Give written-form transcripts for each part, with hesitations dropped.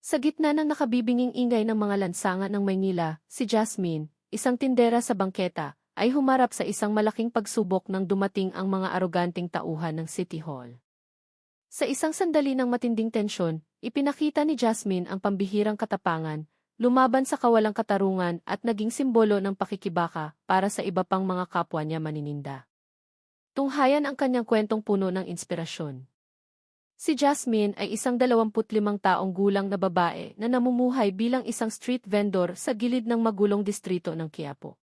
Sa gitna ng nakabibinging ingay ng mga lansangan ng Maynila, si Jasmine, isang tindera sa bangketa, ay humarap sa isang malaking pagsubok nang dumating ang mga aroganting tauhan ng City Hall. Sa isang sandali ng matinding tensyon, ipinakita ni Jasmine ang pambihirang katapangan, lumaban sa kawalang katarungan at naging simbolo ng pakikibaka para sa iba pang mga kapwa niya manininda. Tunghayan ang kanyang kwentong puno ng inspirasyon. Si Jasmine ay isang 25 taong gulang na babae na namumuhay bilang isang street vendor sa gilid ng magulong distrito ng Quiapo.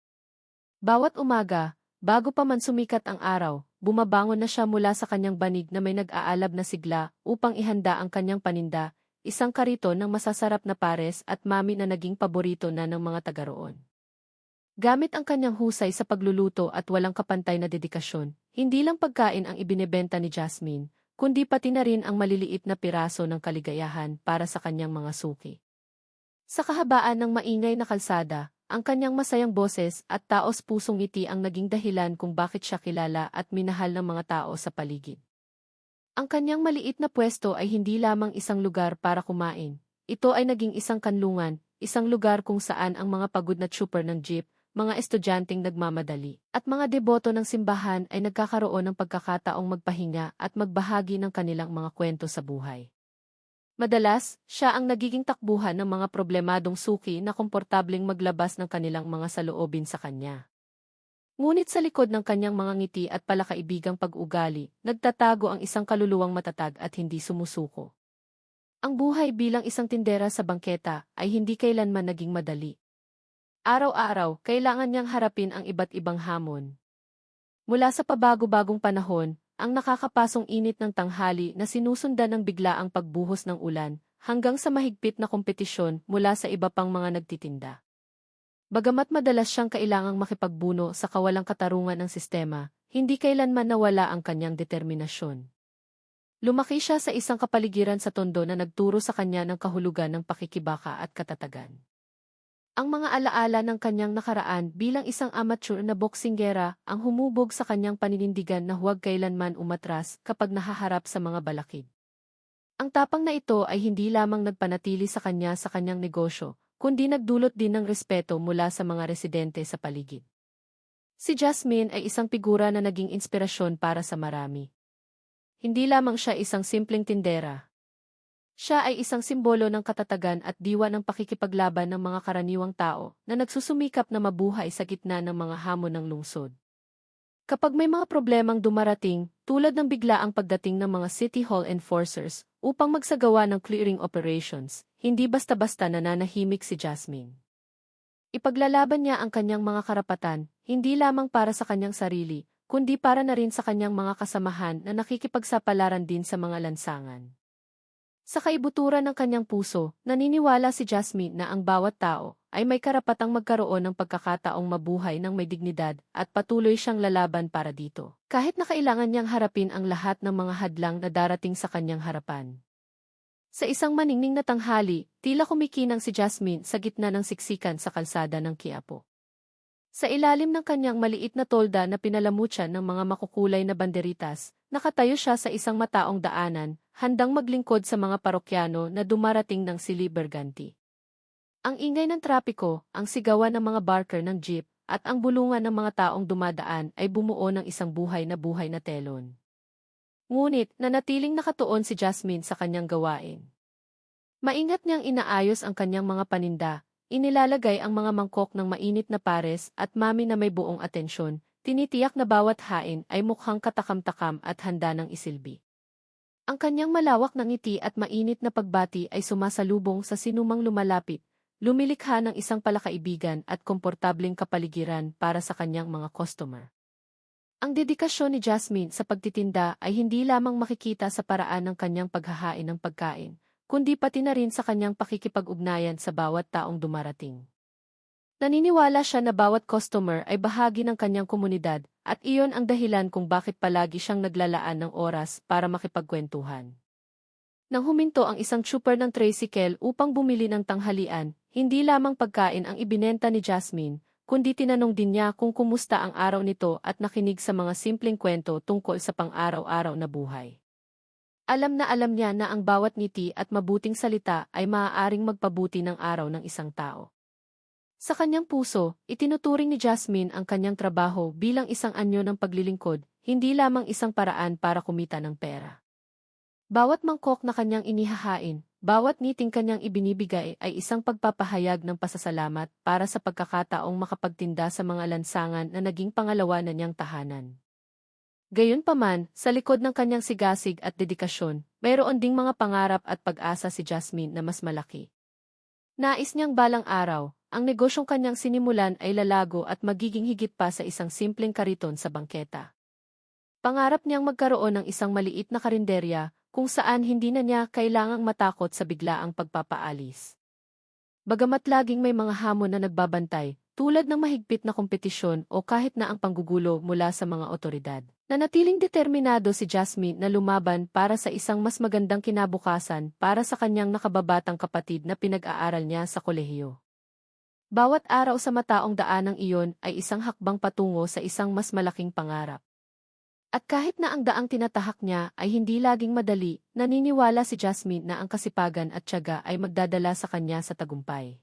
Bawat umaga, bago pa man sumikat ang araw, bumabangon na siya mula sa kanyang banig na may nag-aalab na sigla upang ihanda ang kanyang paninda, isang kariton ng masasarap na pares at mami na naging paborito na ng mga taga-roon. Gamit ang kanyang husay sa pagluluto at walang kapantay na dedikasyon, hindi lang pagkain ang ibinebenta ni Jasmine, kundi pati na rin ang maliliit na piraso ng kaligayahan para sa kanyang mga suki. Sa kahabaan ng maingay na kalsada, ang kanyang masayang boses at taos-pusong ngiti ang naging dahilan kung bakit siya kilala at minahal ng mga tao sa paligid. Ang kanyang maliit na pwesto ay hindi lamang isang lugar para kumain. Ito ay naging isang kanlungan, isang lugar kung saan ang mga pagod na trooper ng jeep, mga estudyanteng nagmamadali, at mga deboto ng simbahan ay nagkakaroon ng pagkakataong magpahinga at magbahagi ng kanilang mga kwento sa buhay. Madalas, siya ang nagiging takbuhan ng mga problemadong suki na komportableng maglabas ng kanilang mga saloobin sa kanya. Ngunit sa likod ng kanyang mga ngiti at palakaibigang pag-ugali, nagtatago ang isang kaluluwang matatag at hindi sumusuko. Ang buhay bilang isang tindera sa bangketa ay hindi kailanman naging madali. Araw-araw, kailangan niyang harapin ang iba't ibang hamon. Mula sa pabago-bagong panahon, ang nakakapasong init ng tanghali na sinusundan ng biglaang pagbuhos ng ulan, hanggang sa mahigpit na kompetisyon mula sa iba pang mga nagtitinda. Bagamat madalas siyang kailangang makipagbuno sa kawalang katarungan ng sistema, hindi kailanman nawala ang kanyang determinasyon. Lumaki siya sa isang kapaligiran sa tondo na nagturo sa kanya ng kahulugan ng pakikibaka at katatagan. Ang mga alaala ng kanyang nakaraan bilang isang amateur na boksinggera ang humubog sa kanyang paninindigan na huwag kailanman umatras kapag nahaharap sa mga balakid. Ang tapang na ito ay hindi lamang nagpanatili sa kanyang negosyo, kundi nagdulot din ng respeto mula sa mga residente sa paligid. Si Jasmine ay isang figura na naging inspirasyon para sa marami. Hindi lamang siya isang simpleng tindera. Siya ay isang simbolo ng katatagan at diwa ng pakikipaglaban ng mga karaniwang tao na nagsusumikap na mabuhay sa gitna ng mga hamon ng lungsod. Kapag may mga problemang dumarating, tulad ng biglaang pagdating ng mga City Hall enforcers upang magsagawa ng clearing operations, hindi basta-basta nananahimik si Jasmine. Ipaglalaban niya ang kanyang mga karapatan, hindi lamang para sa kanyang sarili, kundi para na rin sa kanyang mga kasamahan na nakikipagsapalaran din sa mga lansangan. Sa kaibuturan ng kanyang puso, naniniwala si Jasmine na ang bawat tao ay may karapatang magkaroon ng pagkakataong mabuhay ng may dignidad at patuloy siyang lalaban para dito. Kahit na kailangan niyang harapin ang lahat ng mga hadlang na darating sa kanyang harapan. Sa isang maningning na tanghali, tila kumikinang si Jasmine sa gitna ng siksikan sa kalsada ng Quiapo. Sa ilalim ng kanyang maliit na tolda na pinalamutyan ng mga makukulay na banderitas, nakatayo siya sa isang mataong daanan, handang maglingkod sa mga parokyano na dumarating ng siliberganti. Ang ingay ng trapiko, ang sigawan ng mga barker ng jeep, at ang bulungan ng mga taong dumadaan ay bumuo ng isang buhay na telon. Ngunit, nanatiling nakatuon si Jasmine sa kanyang gawain. Maingat niyang inaayos ang kanyang mga paninda. Inilalagay ang mga mangkok ng mainit na pares at mami na may buong atensyon, tinitiyak na bawat hain ay mukhang katakam-takam at handa ng isilbi. Ang kanyang malawak na ngiti at mainit na pagbati ay sumasalubong sa sinumang lumalapit, lumilikha ng isang palakaibigan at komportableng kapaligiran para sa kanyang mga customer. Ang dedikasyon ni Jasmine sa pagtitinda ay hindi lamang makikita sa paraan ng kanyang paghahain ng pagkain, kundi pati na rin sa kanyang pakikipag-ugnayan sa bawat taong dumarating. Naniniwala siya na bawat customer ay bahagi ng kanyang komunidad at iyon ang dahilan kung bakit palagi siyang naglalaan ng oras para makipagkwentuhan. Nang huminto ang isang trooper ng tricycle upang bumili ng tanghalian, hindi lamang pagkain ang ibinenta ni Jasmine, kundi tinanong din niya kung kumusta ang araw nito at nakinig sa mga simpleng kwento tungkol sa pang-araw-araw na buhay. Alam na alam niya na ang bawat ngiti at mabuting salita ay maaaring magpabuti ng araw ng isang tao. Sa kanyang puso, itinuturing ni Jasmine ang kanyang trabaho bilang isang anyo ng paglilingkod, hindi lamang isang paraan para kumita ng pera. Bawat mangkok na kanyang inihahain, bawat ngiting kanyang ibinibigay ay isang pagpapahayag ng pasasalamat para sa pagkakataong makapagtinda sa mga lansangan na naging pangalawa na niyang tahanan. Gayunpaman, sa likod ng kanyang sigasig at dedikasyon, mayroon ding mga pangarap at pag-asa si Jasmine na mas malaki. Nais niyang balang araw, ang negosyong kanyang sinimulan ay lalago at magiging higit pa sa isang simpleng kariton sa bangketa. Pangarap niyang magkaroon ng isang maliit na karinderya, kung saan hindi na niya kailangang matakot sa biglaang pagpapaalis. Bagamat laging may mga hamon na nagbabantay, tulad ng mahigpit na kompetisyon o kahit na ang panggugulo mula sa mga otoridad, nanatiling determinado si Jasmine na lumaban para sa isang mas magandang kinabukasan para sa kanyang nakababatang kapatid na pinag-aaral niya sa kolehiyo. Bawat araw sa mataong daanang iyon ay isang hakbang patungo sa isang mas malaking pangarap. At kahit na ang daang tinatahak niya ay hindi laging madali, naniniwala si Jasmine na ang kasipagan at tiyaga ay magdadala sa kanya sa tagumpay.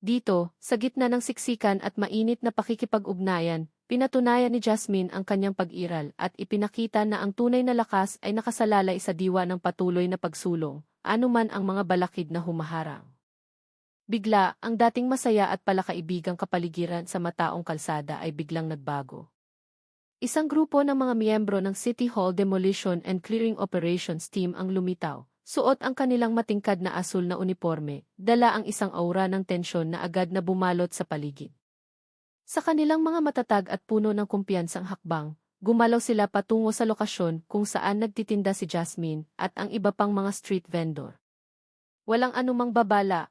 Dito, sa gitna ng siksikan at mainit na pakikipag-ugnayan, pinatunayan ni Jasmine ang kanyang pag-iral at ipinakita na ang tunay na lakas ay nakasalalay sa diwa ng patuloy na pagsulong, anuman ang mga balakid na humaharang. Bigla, ang dating masaya at palakaibigang kapaligiran sa mataong kalsada ay biglang nagbago. Isang grupo ng mga miyembro ng City Hall Demolition and Clearing Operations Team ang lumitaw. Suot ang kanilang matingkad na asul na uniforme, dala ang isang aura ng tensyon na agad na bumalot sa paligid. Sa kanilang mga matatag at puno ng kumpiyansang hakbang, gumalaw sila patungo sa lokasyon kung saan nagtitinda si Jasmine at ang iba pang mga street vendor. Walang anumang babala.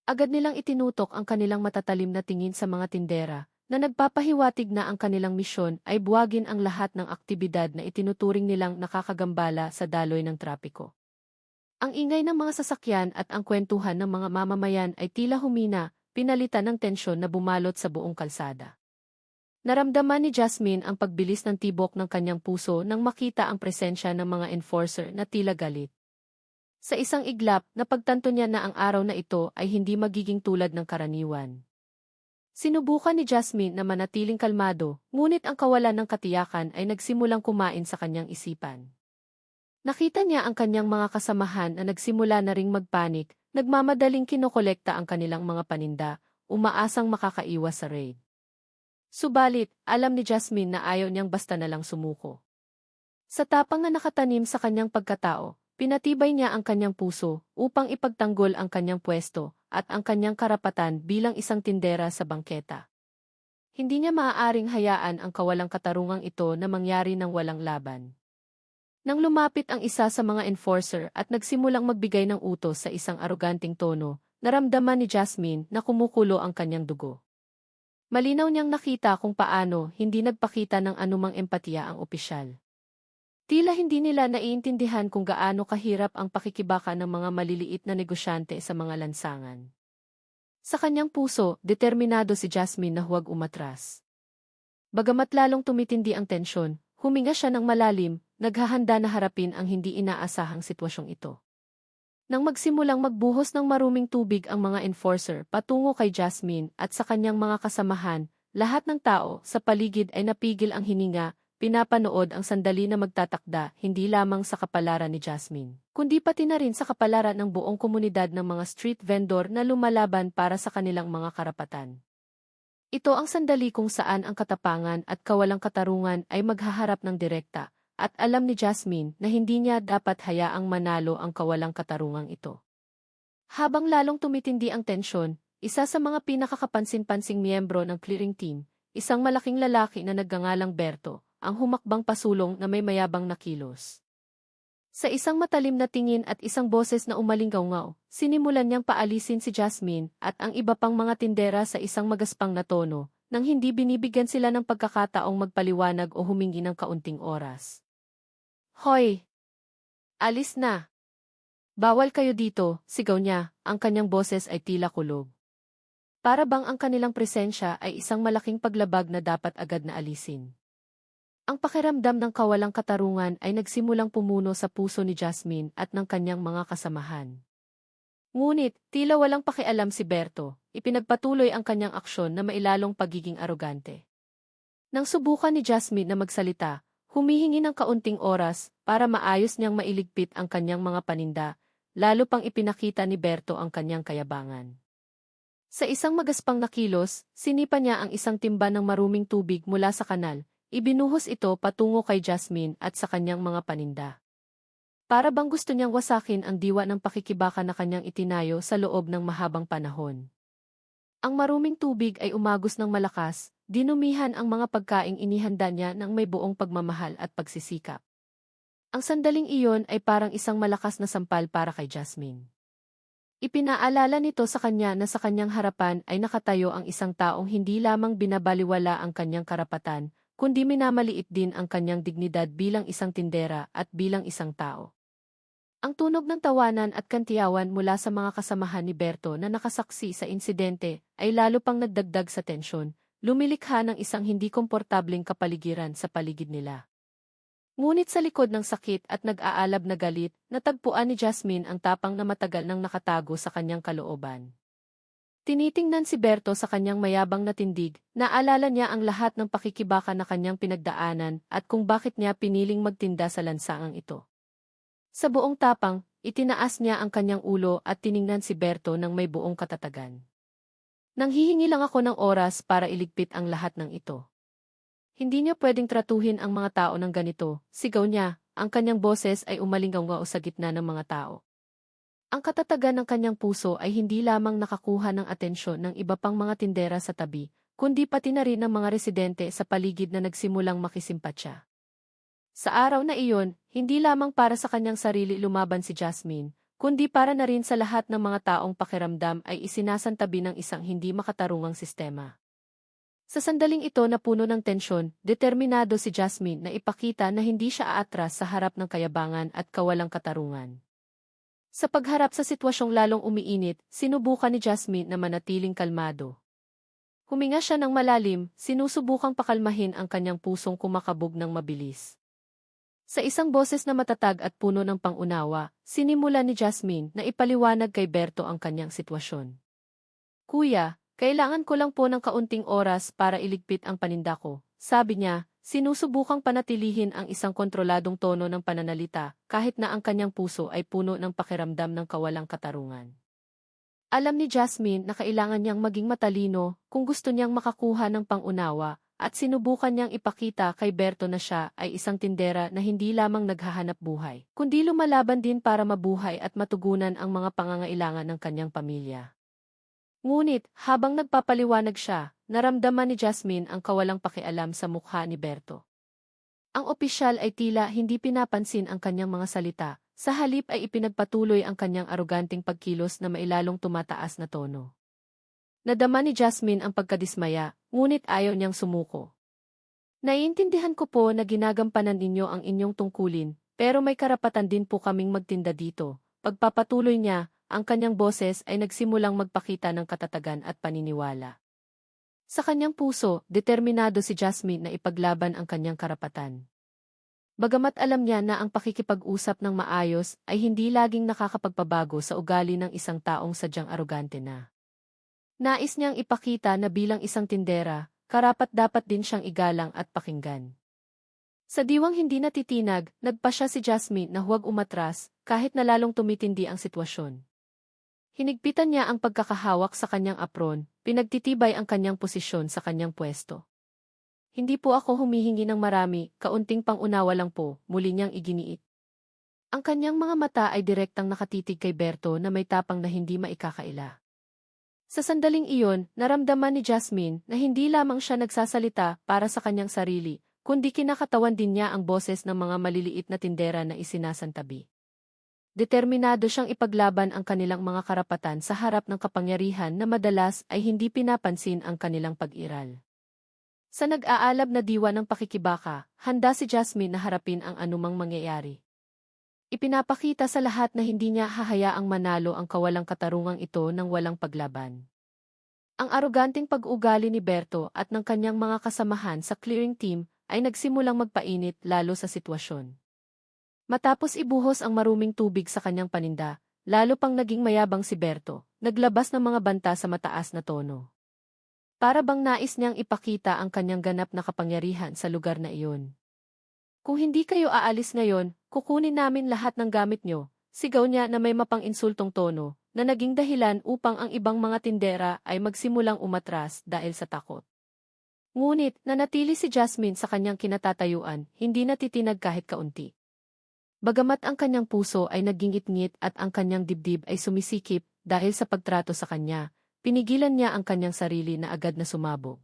Agad nilang itinutok ang kanilang matatalim na tingin sa mga tindera, na nagpapahiwatig na ang kanilang misyon ay buwagin ang lahat ng aktibidad na itinuturing nilang nakakagambala sa daloy ng trapiko. Ang ingay ng mga sasakyan at ang kwentuhan ng mga mamamayan ay tila humina, pinalitan ng tensyon na bumalot sa buong kalsada. Naramdaman ni Jasmine ang pagbilis ng tibok ng kanyang puso nang makita ang presensya ng mga enforcer na tila galit. Sa isang iglap, napagtanto niya na ang araw na ito ay hindi magiging tulad ng karaniwan. Sinubukan ni Jasmine na manatiling kalmado, ngunit ang kawalan ng katiyakan ay nagsimulang kumain sa kanyang isipan. Nakita niya ang kanyang mga kasamahan na nagsimula na ring magpanik, nagmamadaling kinokolekta ang kanilang mga paninda, umaasang makakaiwas sa raid. Subalit, alam ni Jasmine na ayaw niyang basta na lang sumuko. Sa tapang na nakatanim sa kanyang pagkatao, pinatibay niya ang kanyang puso upang ipagtanggol ang kanyang pwesto at ang kanyang karapatan bilang isang tindera sa bangketa. Hindi niya maaaring hayaan ang kawalang katarungang ito na mangyari ng walang laban. Nang lumapit ang isa sa mga enforcer at nagsimulang magbigay ng utos sa isang aroganting tono, naramdaman ni Jasmine na kumukulo ang kanyang dugo. Malinaw niyang nakita kung paano hindi nagpakita ng anumang empatiya ang opisyal. Tila hindi nila naiintindihan kung gaano kahirap ang pakikibaka ng mga maliliit na negosyante sa mga lansangan. Sa kanyang puso, determinado si Jasmine na huwag umatras. Bagamat lalong tumitindi ang tensyon, huminga siya ng malalim, naghahanda na harapin ang hindi inaasahang sitwasyong ito. Nang magsimulang magbuhos ng maruming tubig ang mga enforcer patungo kay Jasmine at sa kanyang mga kasamahan, lahat ng tao sa paligid ay napigil ang hininga, pinapanood ang sandali na magtatakda hindi lamang sa kapalaran ni Jasmine, kundi pati na rin sa kapalaran ng buong komunidad ng mga street vendor na lumalaban para sa kanilang mga karapatan. Ito ang sandali kung saan ang katapangan at kawalang katarungan ay maghaharap ng direkta, at alam ni Jasmine na hindi niya dapat hayaang manalo ang kawalang katarungang ito. Habang lalong tumitindi ang tensyon, isa sa mga pinakakapansin-pansing miyembro ng clearing team, isang malaking lalaki na nagngangalang Berto, ang humakbang pasulong na may mayabang na kilos. Sa isang matalim na tingin at isang boses na umalingaw-ngaw, sinimulan niyang paalisin si Jasmine at ang iba pang mga tindera sa isang magaspang na tono, nang hindi binibigyan sila ng pagkakataong magpaliwanag o humingi ng kaunting oras. "Hoy! Alis na! Bawal kayo dito," sigaw niya, ang kanyang boses ay tila kulog. Para bang ang kanilang presensya ay isang malaking paglabag na dapat agad na alisin. Ang pakiramdam ng kawalang katarungan ay nagsimulang pumuno sa puso ni Jasmine at ng kanyang mga kasamahan. Ngunit, tila walang pakialam si Berto, ipinagpatuloy ang kanyang aksyon na mailalong pagiging arogante. Nang subukan ni Jasmine na magsalita, humihingi ng kaunting oras para maayos niyang mailigpit ang kanyang mga paninda, lalo pang ipinakita ni Berto ang kanyang kayabangan. Sa isang magaspang na kilos, sinipa niya ang isang timba ng maruming tubig mula sa kanal, ibinuhos ito patungo kay Jasmine at sa kanyang mga paninda. Para bang gusto niyang wasakin ang diwa ng pakikibaka na kanyang itinayo sa loob ng mahabang panahon. Ang maruming tubig ay umagos ng malakas, dinumihan ang mga pagkaing inihanda niya ng may buong pagmamahal at pagsisikap. Ang sandaling iyon ay parang isang malakas na sampal para kay Jasmine. Ipinaalala nito sa kanya na sa kanyang harapan ay nakatayo ang isang taong hindi lamang binabaliwala ang kanyang karapatan, kundi minamaliit din ang kanyang dignidad bilang isang tindera at bilang isang tao. Ang tunog ng tawanan at kantiyawan mula sa mga kasamahan ni Berto na nakasaksi sa insidente ay lalo pang nagdagdag sa tensyon, lumilikha ng isang hindi komportabling kapaligiran sa paligid nila. Ngunit sa likod ng sakit at nag-aalab na galit, natagpuan ni Jasmine ang tapang na matagal nang nakatago sa kanyang kalooban. Tinitingnan si Berto sa kanyang mayabang na tindig, naalala niya ang lahat ng pakikibaka na kanyang pinagdaanan at kung bakit niya piniling magtinda sa lansangang ito. Sa buong tapang, itinaas niya ang kanyang ulo at tiningnan si Berto ng may buong katatagan. Nanghihingi lang ako ng oras para iligpit ang lahat ng ito. Hindi niya pwedeng tratuhin ang mga tao ng ganito, sigaw niya, ang kanyang boses ay umalingaw sa gitna ng mga tao. Ang katatagan ng kanyang puso ay hindi lamang nakakuha ng atensyon ng iba pang mga tindera sa tabi, kundi pati na rin ng mga residente sa paligid na nagsimulang makisimpatya. Sa araw na iyon, hindi lamang para sa kanyang sarili lumaban si Jasmine, kundi para na rin sa lahat ng mga taong pakiramdam ay isinasantabi ng isang hindi makatarungang sistema. Sa sandaling ito na puno ng tensyon, determinado si Jasmine na ipakita na hindi siya aatras sa harap ng kayabangan at kawalang katarungan. Sa pagharap sa sitwasyong lalong umiinit, sinubukan ni Jasmine na manatiling kalmado. Huminga siya ng malalim, sinusubukang pakalmahin ang kanyang pusong kumakabog ng mabilis. Sa isang boses na matatag at puno ng pangunawa, sinimula ni Jasmine na ipaliwanag kay Berto ang kanyang sitwasyon. Kuya, kailangan ko lang po ng kaunting oras para iligpit ang paninda ko, sabi niya, sinusubukang panatilihin ang isang kontroladong tono ng pananalita kahit na ang kanyang puso ay puno ng pakiramdam ng kawalang katarungan. Alam ni Jasmine na kailangan niyang maging matalino kung gusto niyang makakuha ng pangunawa at sinubukan niyang ipakita kay Berto na siya ay isang tindera na hindi lamang naghahanap buhay, kundi lumalaban din para mabuhay at matugunan ang mga pangangailangan ng kanyang pamilya. Ngunit, habang nagpapaliwanag siya, naramdaman ni Jasmine ang kawalang pakialam sa mukha ni Berto. Ang opisyal ay tila hindi pinapansin ang kanyang mga salita, sa halip ay ipinagpatuloy ang kanyang aroganting pagkilos na mailalong tumataas na tono. Nadama ni Jasmine ang pagkadismaya, ngunit ayaw niyang sumuko. Naiintindihan ko po na ginagampanan ninyo ang inyong tungkulin, pero may karapatan din po kaming magtinda dito. Pagpapatuloy niya, ang kanyang boses ay nagsimulang magpakita ng katatagan at paniniwala. Sa kanyang puso, determinado si Jasmine na ipaglaban ang kanyang karapatan. Bagamat alam niya na ang pakikipag-usap ng maayos ay hindi laging nakakapagpabago sa ugali ng isang taong sadyang arogante na. Nais niyang ipakita na bilang isang tindera, karapat-dapat din siyang igalang at pakinggan. Sa diwang hindi natitinag, nagpasya si Jasmine na huwag umatras kahit na lalong tumitindi ang sitwasyon. Hinigpitan niya ang pagkakahawak sa kanyang apron, pinagtitibay ang kanyang posisyon sa kanyang pwesto. Hindi po ako humihingi ng marami, kaunting pangunawa lang po, muli niyang iginiit. Ang kanyang mga mata ay direktang nakatitig kay Berto na may tapang na hindi maikakaila. Sa sandaling iyon, naramdaman ni Jasmine na hindi lamang siya nagsasalita para sa kanyang sarili, kundi kinakatawan din niya ang boses ng mga maliliit na tindera na isinasantabi. Determinado siyang ipaglaban ang kanilang mga karapatan sa harap ng kapangyarihan na madalas ay hindi pinapansin ang kanilang pag-iral. Sa nag-aalab na diwa ng pakikibaka, handa si Jasmine na harapin ang anumang mangyayari. Ipinapakita sa lahat na hindi niya hahayaang manalo ang kawalang katarungang ito ng walang paglaban. Ang aroganting pag-ugali ni Berto at ng kanyang mga kasamahan sa clearing team ay nagsimulang magpainit lalo sa sitwasyon. Matapos ibuhos ang maruming tubig sa kanyang paninda, lalo pang naging mayabang si Berto, naglabas ng mga banta sa mataas na tono. Para bang nais niyang ipakita ang kanyang ganap na kapangyarihan sa lugar na iyon. Kung hindi kayo aalis ngayon, kukunin namin lahat ng gamit nyo, sigaw niya na may mapang-insultong tono, na naging dahilan upang ang ibang mga tindera ay magsimulang umatras dahil sa takot. Ngunit, nanatili si Jasmine sa kanyang kinatatayuan, hindi natitinag kahit kaunti. Bagamat ang kanyang puso ay nagingit-ngit at ang kanyang dibdib ay sumisikip dahil sa pagtrato sa kanya, pinigilan niya ang kanyang sarili na agad na sumabog.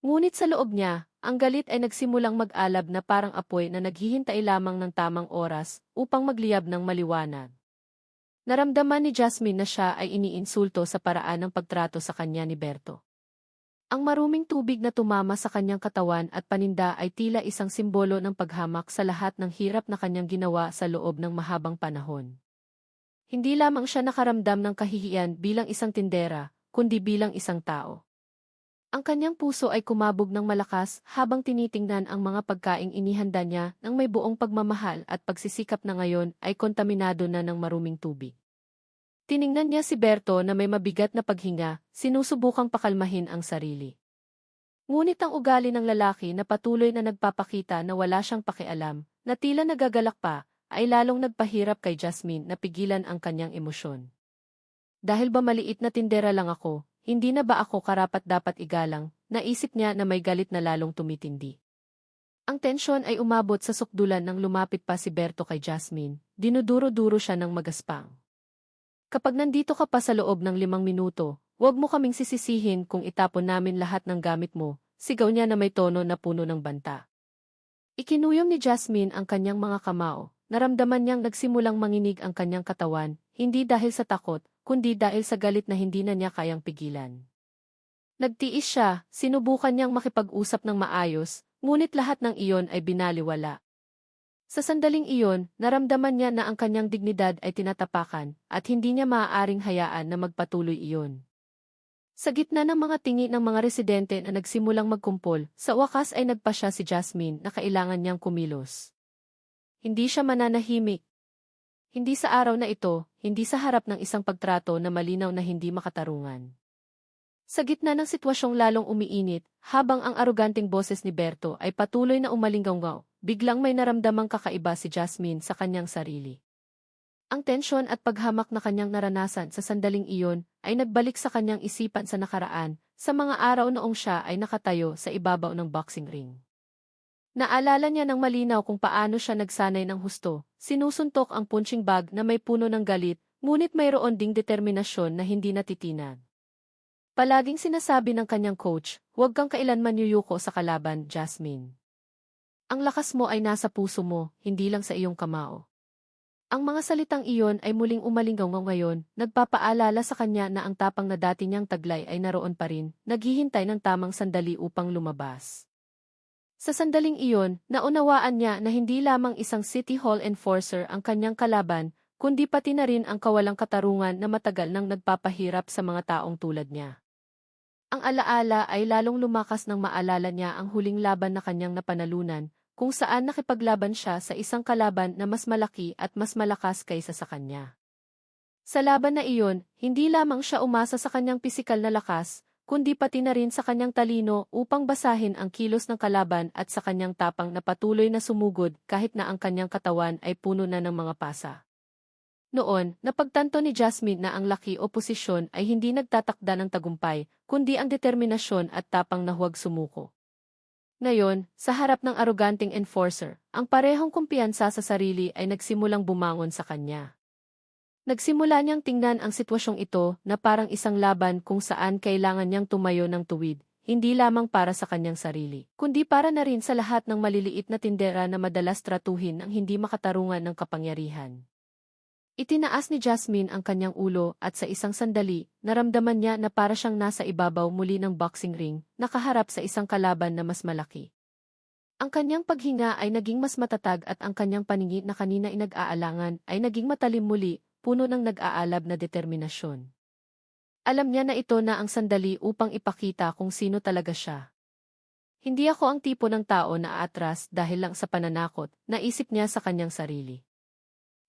Ngunit sa loob niya, ang galit ay nagsimulang mag-alab na parang apoy na naghihintay lamang ng tamang oras upang magliyab ng maliwanag. Naramdaman ni Jasmine na siya ay iniinsulto sa paraan ng pagtrato sa kanya ni Berto. Ang maruming tubig na tumama sa kanyang katawan at paninda ay tila isang simbolo ng paghamak sa lahat ng hirap na kanyang ginawa sa loob ng mahabang panahon. Hindi lamang siya nakaramdam ng kahihiyan bilang isang tindera, kundi bilang isang tao. Ang kanyang puso ay kumabog ng malakas habang tinitingnan ang mga pagkaing inihanda niya ng may buong pagmamahal at pagsisikap na ngayon ay kontaminado na ng maruming tubig. Tiningnan niya si Berto na may mabigat na paghinga, sinusubukang pakalmahin ang sarili. Ngunit ang ugali ng lalaki na patuloy na nagpapakita na wala siyang pakialam, na tila nagagalak pa, ay lalong nagpahirap kay Jasmine na pigilan ang kanyang emosyon. Dahil ba maliit na tindera lang ako, hindi na ba ako karapat-dapat igalang, naisip niya na may galit na lalong tumitindi. Ang tensyon ay umabot sa sukdulan nang lumapit pa si Berto kay Jasmine, dinuduro-duro siya ng magaspang. Kapag nandito ka pa sa loob ng 5 minuto, huwag mo kaming sisisihin kung itapon namin lahat ng gamit mo, sigaw niya na may tono na puno ng banta. Ikinuyom ni Jasmine ang kanyang mga kamao, naramdaman niyang nagsimulang manginig ang kanyang katawan, hindi dahil sa takot, kundi dahil sa galit na hindi na niya kayang pigilan. Nagtiis siya, sinubukan niyang makipag-usap ng maayos, ngunit lahat ng iyon ay binaliwala. Sa sandaling iyon, naramdaman niya na ang kanyang dignidad ay tinatapakan, at hindi niya maaaring hayaan na magpatuloy iyon. Sa gitna ng mga tingi ng mga residente na nagsimulang magkumpol, sa wakas ay nagpasya si Jasmine na kailangan niyang kumilos. Hindi siya mananahimik. Hindi sa araw na ito, hindi sa harap ng isang pagtrato na malinaw na hindi makatarungan. Sa gitna ng sitwasyong lalong umiinit, habang ang aroganting boses ni Berto ay patuloy na umalinggaw, biglang may naramdamang kakaiba si Jasmine sa kanyang sarili. Ang tensyon at paghamak na kanyang naranasan sa sandaling iyon ay nagbalik sa kanyang isipan sa nakaraan, sa mga araw noong siya ay nakatayo sa ibabaw ng boxing ring. Naalala niya ng malinaw kung paano siya nagsanay ng husto, sinusuntok ang punching bag na may puno ng galit, ngunit mayroon ding determinasyon na hindi natitinag. Palaging sinasabi ng kanyang coach, huwag kang kailanman yuyuko sa kalaban, Jasmine. Ang lakas mo ay nasa puso mo, hindi lang sa iyong kamao. Ang mga salitang iyon ay muling umalinggaw ngayon, nagpapaalala sa kanya na ang tapang na dati niyang taglay ay naroon pa rin, naghihintay ng tamang sandali upang lumabas. Sa sandaling iyon, naunawaan niya na hindi lamang isang City Hall enforcer ang kanyang kalaban, kundi pati na rin ang kawalang katarungan na matagal nang nagpapahirap sa mga taong tulad niya. Ang alaala ay lalong lumakas nang maalala niya ang huling laban na kanyang napanalunan, kung saan nakipaglaban siya sa isang kalaban na mas malaki at mas malakas kaysa sa kanya. Sa laban na iyon, hindi lamang siya umasa sa kanyang pisikal na lakas, kundi pati na rin sa kanyang talino upang basahin ang kilos ng kalaban at sa kanyang tapang na patuloy na sumugod kahit na ang kanyang katawan ay puno na ng mga pasa. Noon, napagtanto ni Jasmine na ang laki o posisyon ay hindi nagtatakda ng tagumpay, kundi ang determinasyon at tapang na huwag sumuko. Ngayon, sa harap ng aroganting enforcer, ang parehong kumpiyansa sa sarili ay nagsimulang bumangon sa kanya. Nagsimula niyang tingnan ang sitwasyong ito na parang isang laban kung saan kailangan niyang tumayo ng tuwid, hindi lamang para sa kanyang sarili, kundi para na rin sa lahat ng maliliit na tindera na madalas tratuhin ang hindi makatarungan ng kapangyarihan. Itinaas ni Jasmine ang kanyang ulo at sa isang sandali, naramdaman niya na para siyang nasa ibabaw muli ng boxing ring, nakaharap sa isang kalaban na mas malaki. Ang kanyang paghinga ay naging mas matatag at ang kanyang paningin na kanina ay nag-aalangan ay naging matalim muli, puno ng nag-aalab na determinasyon. Alam niya na ito na ang sandali upang ipakita kung sino talaga siya. Hindi ako ang tipo ng tao na aatras dahil lang sa pananakot, naisip niya sa kanyang sarili.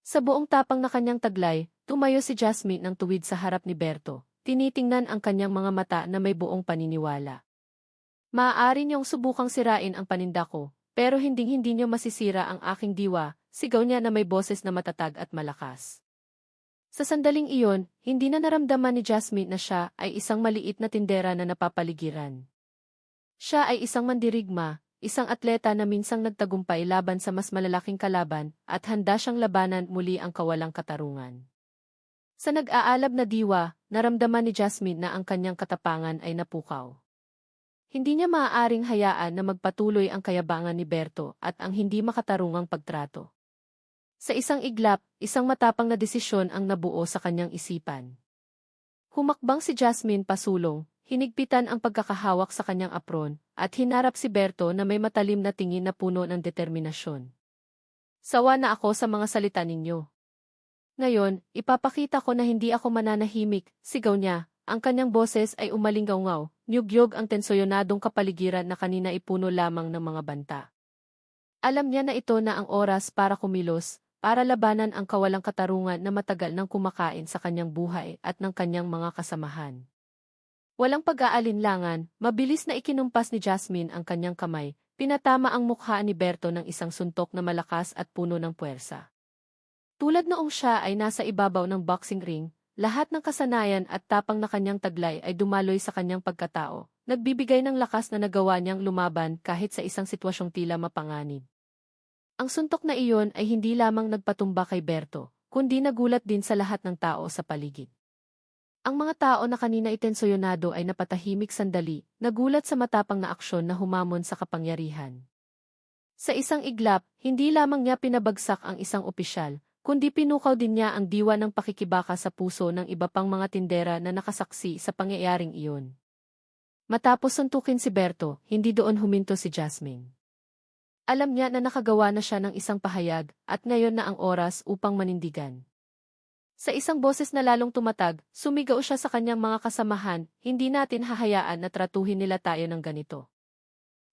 Sa buong tapang na kanyang taglay, tumayo si Jasmine ng tuwid sa harap ni Berto, tinitingnan ang kanyang mga mata na may buong paniniwala. Maaari niyong subukang sirain ang paninda ko, pero hinding-hindi niyo masisira ang aking diwa, sigaw niya na may boses na matatag at malakas. Sa sandaling iyon, hindi na naramdaman ni Jasmine na siya ay isang maliit na tindera na napapaligiran. Siya ay isang mandirigma, isang atleta na minsang nagtagumpay laban sa mas malalaking kalaban at handa siyang labanan muli ang kawalang katarungan. Sa nag-aalab na diwa, naramdaman ni Jasmine na ang kanyang katapangan ay napukaw. Hindi niya maaaring hayaan na magpatuloy ang kayabangan ni Berto at ang hindi makatarungang pagtrato. Sa isang iglap, isang matapang na desisyon ang nabuo sa kanyang isipan. Humakbang si Jasmine pasulong, hinigpitan ang pagkakahawak sa kanyang apron, at hinarap si Berto na may matalim na tingin na puno ng determinasyon. Sawa na ako sa mga salita ninyo. Ngayon, ipapakita ko na hindi ako mananahimik, sigaw niya, ang kanyang boses ay umalingaw-ngaw, nyugyog ang tensoyonadong kapaligiran na kanina ipuno lamang ng mga banta. Alam niya na ito na ang oras para kumilos, para labanan ang kawalang katarungan na matagal nang kumakain sa kanyang buhay at ng kanyang mga kasamahan. Walang pag-aalinlangan, mabilis na ikinumpas ni Jasmine ang kanyang kamay, pinatama ang mukha ni Berto ng isang suntok na malakas at puno ng puwersa. Tulad noong siya ay nasa ibabaw ng boxing ring, lahat ng kasanayan at tapang na kanyang taglay ay dumaloy sa kanyang pagkatao, nagbibigay ng lakas na nagawa niyang lumaban kahit sa isang sitwasyong tila mapanganib. Ang suntok na iyon ay hindi lamang nagpatumba kay Berto, kundi nagulat din sa lahat ng tao sa paligid. Ang mga tao na kanina itensoyonado ay napatahimik sandali, nagulat sa matapang na aksyon na humamon sa kapangyarihan. Sa isang iglap, hindi lamang niya pinabagsak ang isang opisyal, kundi pinukaw din niya ang diwa ng pakikibaka sa puso ng iba pang mga tindera na nakasaksi sa pangyayaring iyon. Matapos suntukin si Berto, hindi doon huminto si Jasmine. Alam niya na nakagawa na siya ng isang pahayag at ngayon na ang oras upang manindigan. Sa isang boses na lalong tumatag, sumigaw siya sa kanyang mga kasamahan, hindi natin hahayaan na tratuhin nila tayo ng ganito.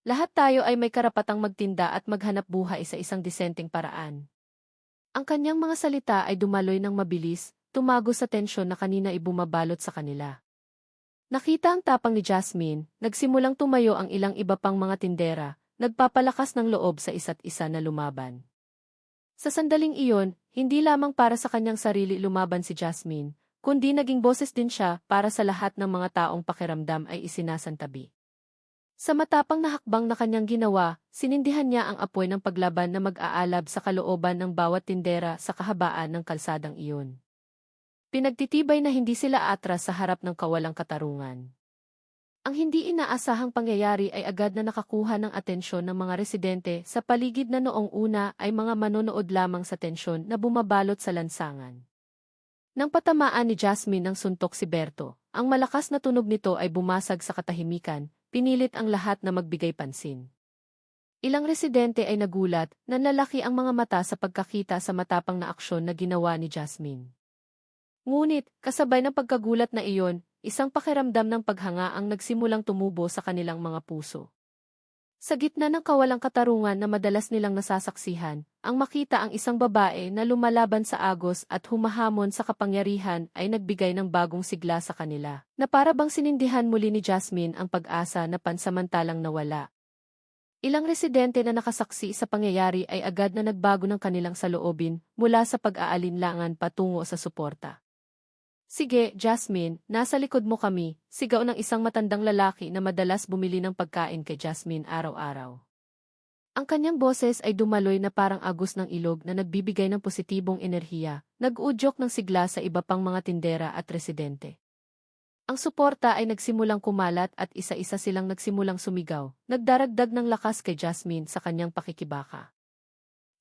Lahat tayo ay may karapatang magtinda at maghanap buhay sa isang disenteng paraan. Ang kanyang mga salita ay dumaloy ng mabilis, tumago sa tensyon na kanina ibumabalot sa kanila. Nakita ang tapang ni Jasmine, nagsimulang tumayo ang ilang iba pang mga tindera, nagpapalakas ng loob sa isa't isa na lumaban. Sa sandaling iyon, hindi lamang para sa kanyang sarili lumaban si Jasmine, kundi naging boses din siya para sa lahat ng mga taong pakiramdam ay isinasantabi. Sa matapang na hakbang na kanyang ginawa, sinindihan niya ang apoy ng paglaban na mag-aalab sa kalooban ng bawat tindera sa kahabaan ng kalsadang iyon. Pinagtitibay na hindi sila atras sa harap ng kawalang katarungan. Ang hindi inaasahang pangyayari ay agad na nakakuha ng atensyon ng mga residente sa paligid na noong una ay mga manonood lamang sa tensyon na bumabalot sa lansangan. Nang patamaan ni Jasmine ng suntok si Berto, ang malakas na tunog nito ay bumasag sa katahimikan, pinilit ang lahat na magbigay pansin. Ilang residente ay nagulat, nanlalaki ang mga mata sa pagkakita sa matapang na aksyon na ginawa ni Jasmine. Ngunit, kasabay ng pagkagulat na iyon, isang pakiramdam ng paghanga ang nagsimulang tumubo sa kanilang mga puso. Sa gitna ng kawalang katarungan na madalas nilang nasasaksihan, ang makita ang isang babae na lumalaban sa agos at humahamon sa kapangyarihan ay nagbigay ng bagong sigla sa kanila, na para bang sinindihan muli ni Jasmine ang pag-asa na pansamantalang nawala. Ilang residente na nakasaksi sa pangyayari ay agad na nagbago ng kanilang saloobin mula sa pag-aalinlangan patungo sa suporta. Sige, Jasmine, nasa likod mo kami, sigaw ng isang matandang lalaki na madalas bumili ng pagkain kay Jasmine araw-araw. Ang kanyang boses ay dumaloy na parang agos ng ilog na nagbibigay ng positibong enerhiya, nag-uudyok ng sigla sa iba pang mga tindera at residente. Ang suporta ay nagsimulang kumalat at isa-isa silang nagsimulang sumigaw, nagdaragdag ng lakas kay Jasmine sa kanyang pakikibaka.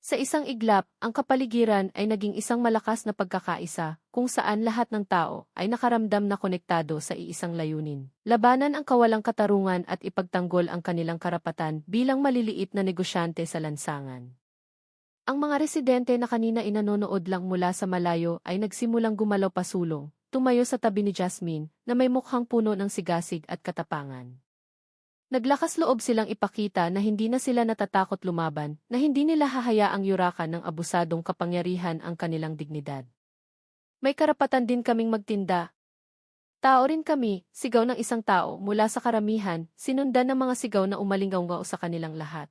Sa isang iglap, ang kapaligiran ay naging isang malakas na pagkakaisa, kung saan lahat ng tao ay nakaramdam na konektado sa iisang layunin. Labanan ang kawalang katarungan at ipagtanggol ang kanilang karapatan bilang maliliit na negosyante sa lansangan. Ang mga residente na kanina inanonood lang mula sa malayo ay nagsimulang gumalaw pasulong, tumayo sa tabi ni Jasmine na may mukhang puno ng sigasig at katapangan. Naglakas loob silang ipakita na hindi na sila natatakot lumaban, na hindi nila hahayaang yurakan ng abusadong kapangyarihan ang kanilang dignidad. May karapatan din kaming magtinda. Tao rin kami, sigaw ng isang tao mula sa karamihan, sinundan ng mga sigaw na umalinggaw sa kanilang lahat.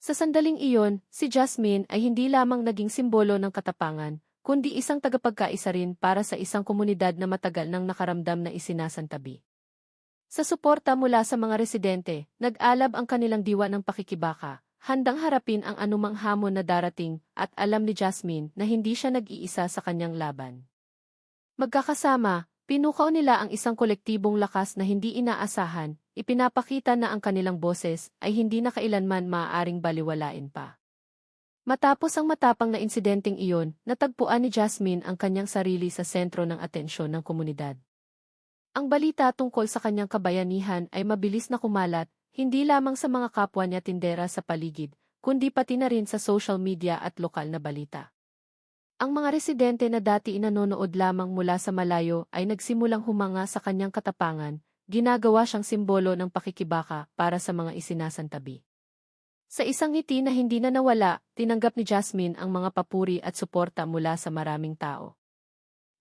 Sa sandaling iyon, si Jasmine ay hindi lamang naging simbolo ng katapangan, kundi isang tagapagkaisa rin para sa isang komunidad na matagal nang nakaramdam na isinasantabi. Sa suporta mula sa mga residente, nag-alab ang kanilang diwa ng pakikibaka, handang harapin ang anumang hamon na darating, at alam ni Jasmine na hindi siya nag-iisa sa kanyang laban. Magkakasama, pinukaw nila ang isang kolektibong lakas na hindi inaasahan, ipinapakita na ang kanilang boses ay hindi na kailanman maaaring baliwalain pa. Matapos ang matapang na insidenteng iyon, natagpuan ni Jasmine ang kanyang sarili sa sentro ng atensyon ng komunidad. Ang balita tungkol sa kanyang kabayanihan ay mabilis na kumalat, hindi lamang sa mga kapwa niya tindera sa paligid, kundi pati na rin sa social media at lokal na balita. Ang mga residente na dati nanonood lamang mula sa malayo ay nagsimulang humanga sa kanyang katapangan, ginagawa siyang simbolo ng pakikibaka para sa mga isinasantabi. Sa isang ngiti na hindi na nawala, tinanggap ni Jasmine ang mga papuri at suporta mula sa maraming tao.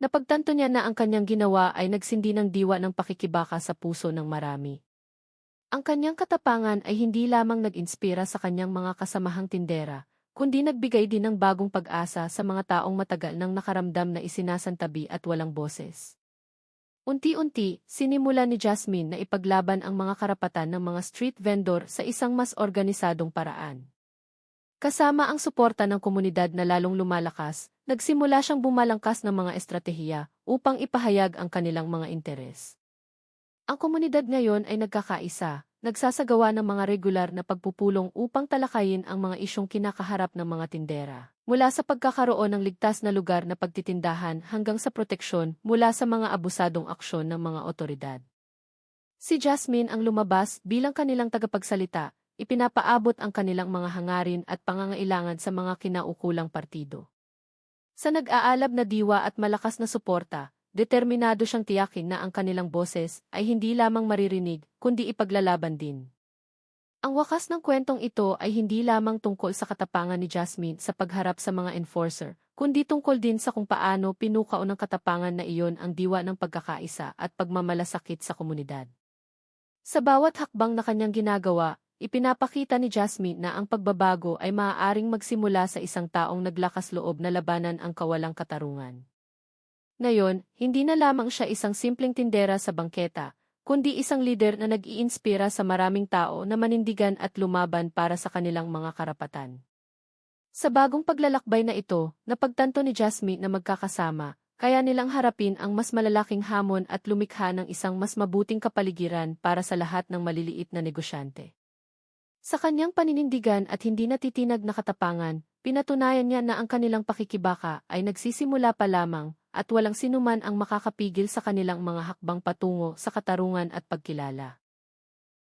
Napagtanto niya na ang kanyang ginawa ay nagsindi ng diwa ng pakikibaka sa puso ng marami. Ang kanyang katapangan ay hindi lamang nag-inspira sa kanyang mga kasamahang tindera, kundi nagbigay din ng bagong pag-asa sa mga taong matagal nang nakaramdam na isinasantabi at walang boses. Unti-unti, sinimula ni Jasmine na ipaglaban ang mga karapatan ng mga street vendor sa isang mas organisadong paraan. Kasama ang suporta ng komunidad na lalong lumalakas, nagsimula siyang bumalangkas ng mga estratehiya upang ipahayag ang kanilang mga interes. Ang komunidad ngayon ay nagkakaisa, nagsasagawa ng mga regular na pagpupulong upang talakayin ang mga isyong kinakaharap ng mga tindera, mula sa pagkakaroon ng ligtas na lugar na pagtitindahan hanggang sa proteksyon mula sa mga abusadong aksyon ng mga otoridad. Si Jasmine ang lumabas bilang kanilang tagapagsalita, ipinapaabot ang kanilang mga hangarin at pangangailangan sa mga kinaukulang partido. Sa nag-aalab na diwa at malakas na suporta, determinado siyang tiyakin na ang kanilang boses ay hindi lamang maririnig, kundi ipaglalaban din. Ang wakas ng kwentong ito ay hindi lamang tungkol sa katapangan ni Jasmine sa pagharap sa mga enforcer, kundi tungkol din sa kung paano pinukao ng katapangan na iyon ang diwa ng pagkakaisa at pagmamalasakit sa komunidad. Sa bawat hakbang na kanyang ginagawa, ipinapakita ni Jasmine na ang pagbabago ay maaaring magsimula sa isang taong naglakas loob na labanan ang kawalang katarungan. Ngayon, hindi na lamang siya isang simpleng tindera sa bangketa, kundi isang lider na nag-iinspira sa maraming tao na manindigan at lumaban para sa kanilang mga karapatan. Sa bagong paglalakbay na ito, napagtanto ni Jasmine na magkakasama, kaya nilang harapin ang mas malalaking hamon at lumikha ng isang mas mabuting kapaligiran para sa lahat ng maliliit na negosyante. Sa kanyang paninindigan at hindi natitinag na katapangan, pinatunayan niya na ang kanilang pakikibaka ay nagsisimula pa lamang at walang sinuman ang makakapigil sa kanilang mga hakbang patungo sa katarungan at pagkilala.